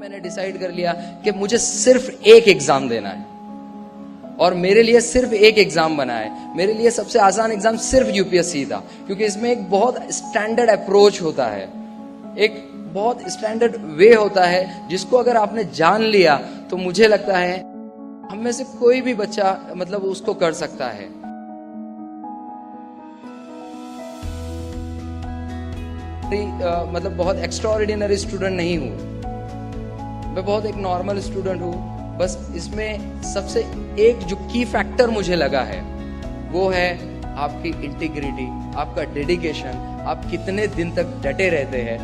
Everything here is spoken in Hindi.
मैंने डिसाइड कर लिया कि मुझे सिर्फ एक एग्जाम देना है और मेरे लिए सिर्फ एक एग्जाम बना है। मेरे लिए सबसे आसान एग्जाम सिर्फ यूपीएससी था, क्योंकि इसमें एक बहुत स्टैंडर्ड अप्रोच होता है, एक बहुत स्टैंडर्ड वे होता है, जिसको अगर आपने जान लिया तो मुझे लगता है हम में से कोई भी बच्चा मतलब उसको कर सकता है। मतलब बहुत एक्स्ट्राऑर्डिनरी स्टूडेंट नहीं हूँ, मैं बहुत एक नॉर्मल स्टूडेंट हूँ। बस इसमें सबसे एक जो की फैक्टर मुझे लगा है वो है आपकी इंटीग्रिटी, आपका डेडिकेशन, आप कितने दिन तक डटे रहते हैं।